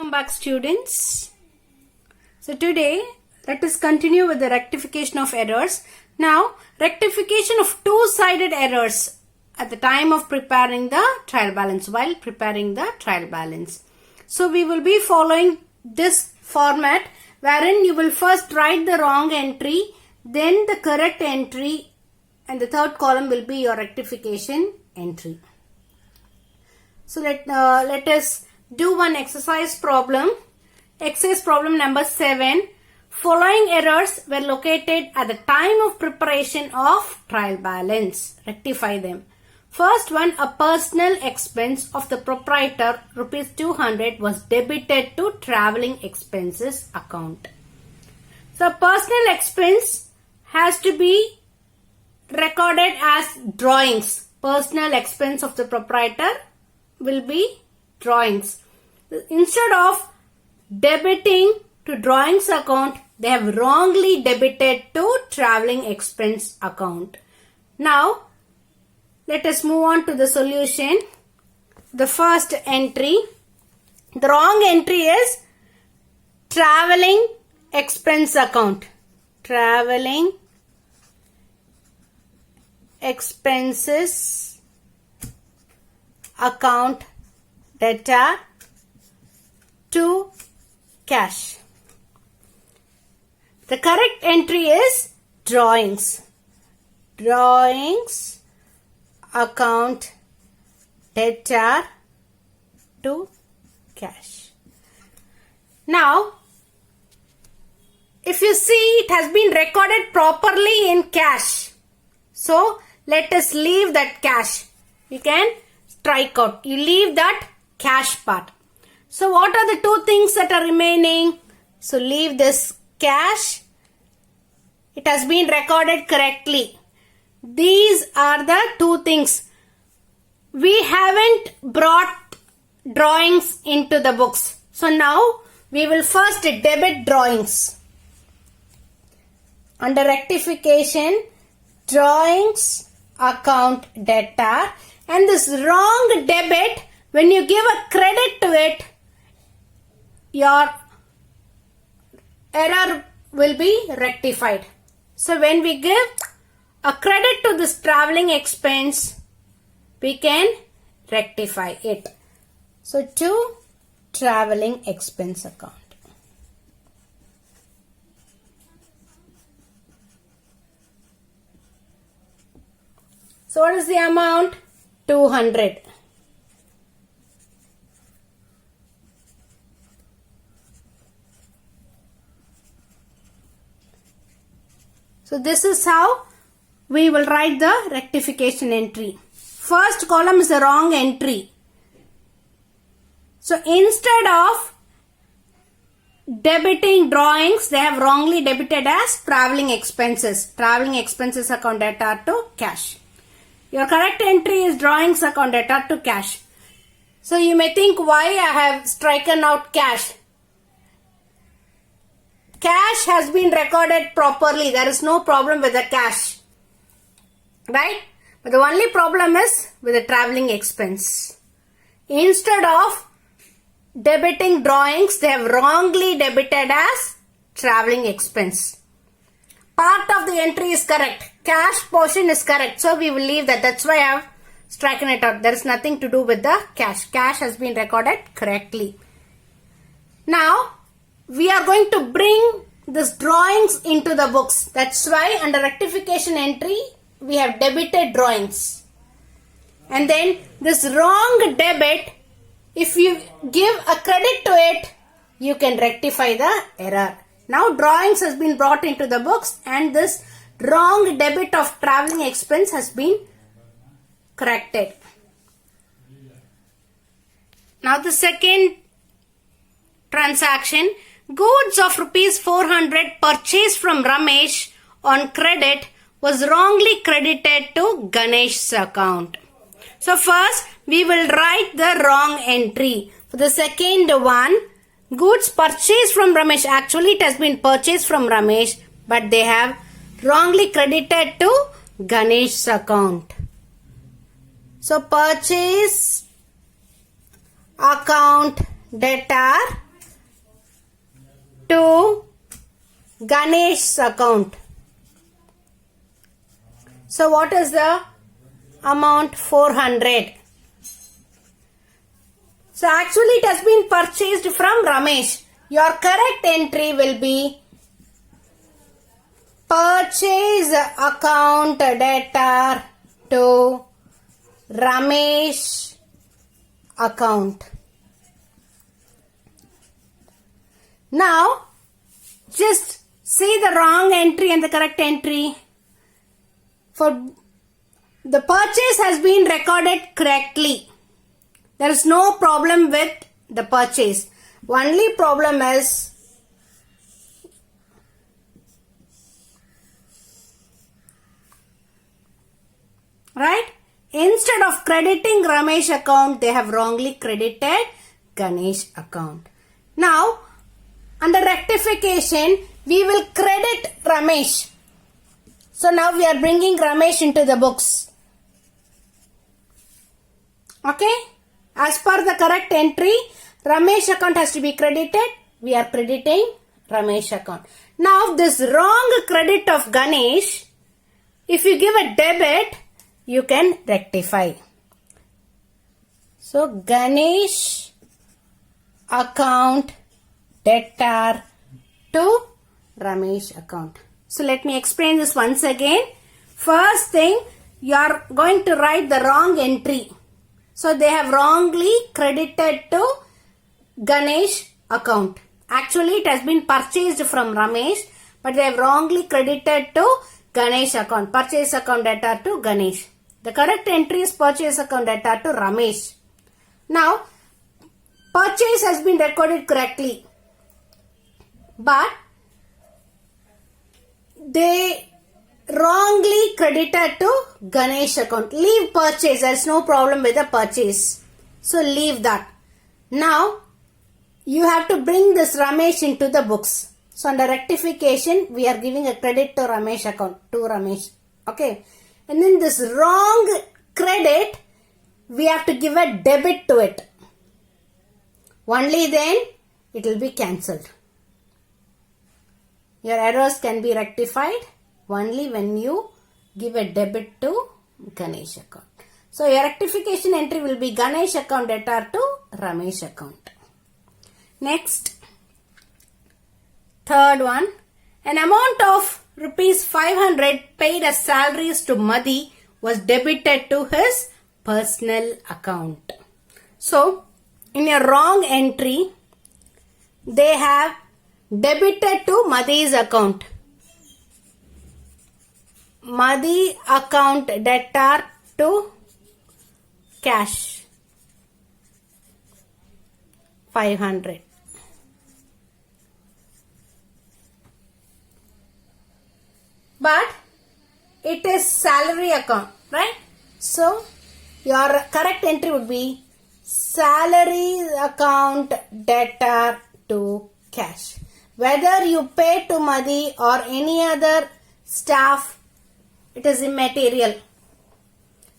Welcome back, students. So today let us continue with the rectification of errors. Now, rectification of two-sided errors at the time of preparing the trial balance, while preparing the trial balance. So we will be following this format wherein you will first write the wrong entry, then the correct entry, and the third column will be your rectification entry. So let us do one exercise problem. Exercise problem number 7. Following errors were located at the time of preparation of trial balance. Rectify them. First one, a personal expense of the proprietor rupees 200 was debited to travelling expenses account. So personal expense has to be recorded as drawings. Personal expense of the proprietor will be drawings. Instead of debiting to drawings account, they have wrongly debited to travelling expense account. Now, let us move on to the solution. The first entry, the wrong entry is travelling expense account. Travelling expenses account debtor to cash. The correct entry is drawings. Drawings account debtor to cash. Now, if you see, it has been recorded properly in cash. So, let us leave that cash. You can strike out. You leave that cash part. So, what are the two things that are remaining? So, leave this cash. It has been recorded correctly. These are the two things. We haven't brought drawings into the books. So, now we will first debit drawings. Under rectification, drawings account debtor, and this wrong debit, when you give a credit to it, your error will be rectified. So when we give a credit to this travelling expense, we can rectify it. So to travelling expense account. So what is the amount? 200. So this is how we will write the rectification entry. First column is the wrong entry. So instead of debiting drawings, they have wrongly debited as travelling expenses. Travelling expenses account debtor to cash. Your correct entry is drawings account debtor to cash. So you may think, why I have striken out cash. Cash has been recorded properly. There is no problem with the cash. Right? But the only problem is with the travelling expense. Instead of debiting drawings, they have wrongly debited as travelling expense. Part of the entry is correct. Cash portion is correct. So we will leave that. That's why I have striken it out. There is nothing to do with the cash. Cash has been recorded correctly. Now, we are going to bring this drawings into the books. That's why under rectification entry, we have debited drawings. And then this wrong debit, if you give a credit to it, you can rectify the error. Now drawings has been brought into the books and this wrong debit of travelling expense has been corrected. Now the second transaction, goods of rupees 400 purchased from Ramesh on credit was wrongly credited to Ganesh's account. So first we will write the wrong entry. For the second one, goods purchased from Ramesh, actually it has been purchased from Ramesh, but they have wrongly credited to Ganesh's account. So purchase account debtor to Ganesh's account. So what is the amount? 400. So actually it has been purchased from Ramesh. Your correct entry will be purchase account debtor to Ramesh account. Now just see the wrong entry and the correct entry. For the purchase has been recorded correctly. There is no problem with the purchase. Only problem is right? Instead of crediting Ramesh account, they have wrongly credited Ganesh account. Now, under rectification, we will credit Ramesh. So now we are bringing Ramesh into the books. Okay? As per the correct entry, Ramesh account has to be credited. We are crediting Ramesh account. Now this wrong credit of Ganesh, if you give a debit, you can rectify. So Ganesh account debtor to Ramesh account. So let me explain this once again. First thing, you are going to write the wrong entry. So they have wrongly credited to Ganesh account. Actually it has been purchased from Ramesh, but they have wrongly credited to Ganesh account. Purchase account debtor to Ganesh. The correct entry is purchase account debtor to Ramesh. Now, purchase has been recorded correctly, but they wrongly credited to Ganesh account. Leave purchase. There is no problem with the purchase. So leave that. Now, you have to bring this Ramesh into the books. So under rectification, we are giving a credit to Ramesh account, to Ramesh. Okay. And then this wrong credit, we have to give a debit to it. Only then it will be cancelled. Your errors can be rectified only when you give a debit to Ganesh account. So your rectification entry will be Ganesh account debtor to Ramesh account. Next, third one, an amount of rupees 500 paid as salaries to Madhi was debited to his personal account. So, in your wrong entry, they have debited to Madhi's account. Madhi account debtor to cash 500. But it is salary account, right? So your correct entry would be salary account debtor to cash. Whether you pay to Madhi or any other staff, it is immaterial.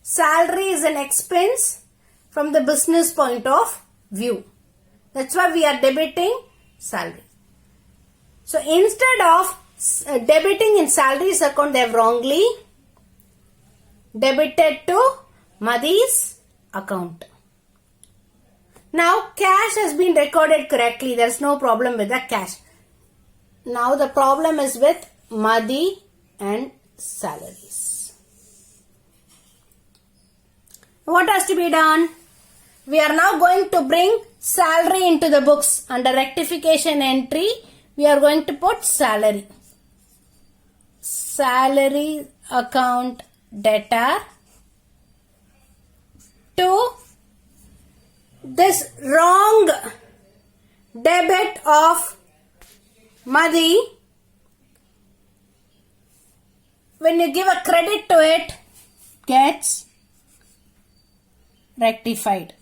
Salary is an expense from the business point of view. That's why we are debiting salary. So instead of debiting in salaries account, they have wrongly debited to Madhi's account. Now cash has been recorded correctly. There is no problem with the cash. Now the problem is with Madhi and salaries. What has to be done? We are now going to bring salary into the books. Under rectification entry, we are going to put salary. Salary account debtor to this wrong debit of Madhi. When you give a credit to it, gets rectified.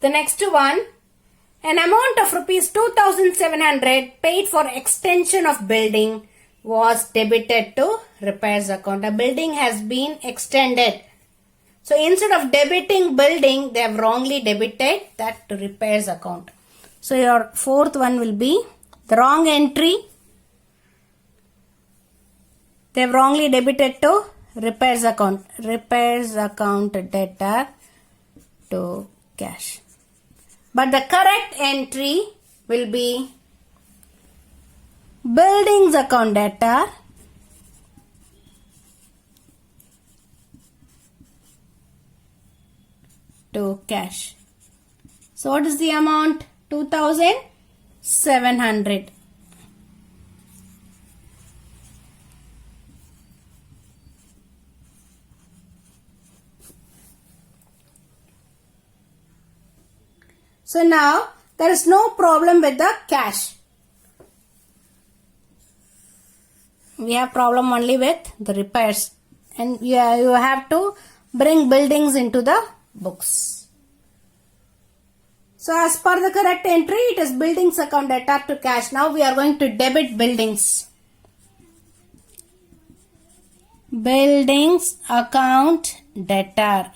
The next one, an amount of rupees 2700 paid for extension of building was debited to repairs account. A building has been extended. So instead of debiting building, they have wrongly debited that to repairs account. So your fourth one will be the wrong entry. They have wrongly debited to repairs account. Repairs account debtor to cash. But the correct entry will be buildings account debtor to cash. So what is the amount? 2700. So now there is no problem with the cash. We have problem only with the repairs, and you have to bring buildings into the books. So as per the correct entry, it is buildings account debtor to cash. Now we are going to debit buildings. Buildings account debtor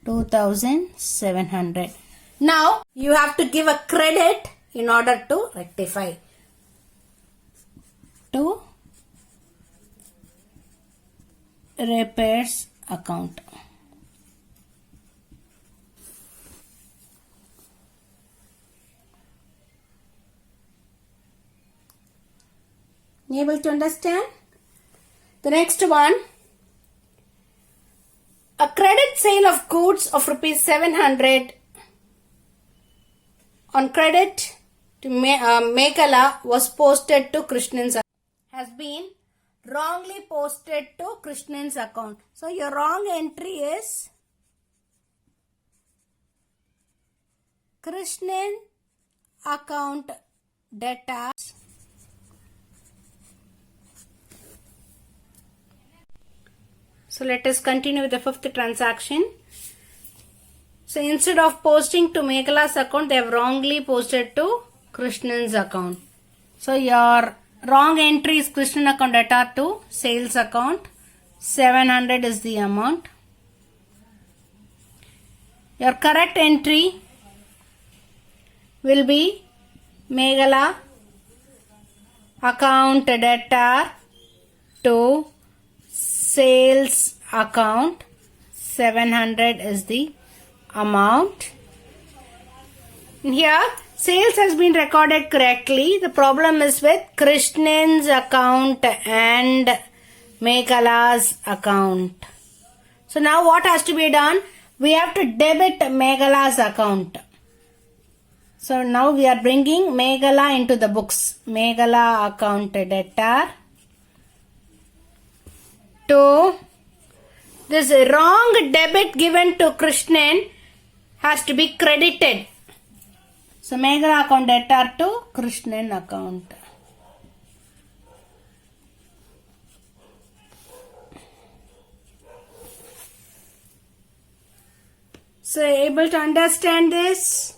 2700. Now you have to give a credit in order to rectify. To repairs account. Able to understand? The next one, a credit sale of goods of rupees 700 on credit to Meghala was posted to Krishnan's account. Has been wrongly posted to Krishnan's account. So your wrong entry is Krishnan account debtor. So let us continue with the fifth transaction. So instead of posting to Meghala's account, they have wrongly posted to Krishnan's account. So your wrong entry is Krishnan account debtor to sales account. 700 is the amount. Your correct entry will be Meghala account debtor to sales account. 700 is the amount. Here sales has been recorded correctly. The problem is with Krishnan's account and Meghala's account. So now what has to be done? We have to debit Meghala's account. So now we are bringing Meghala into the books. Meghala account debtor to this wrong debit given to Krishnan has to be credited. So Meghala account debtor to Krishnan account. So able to understand this?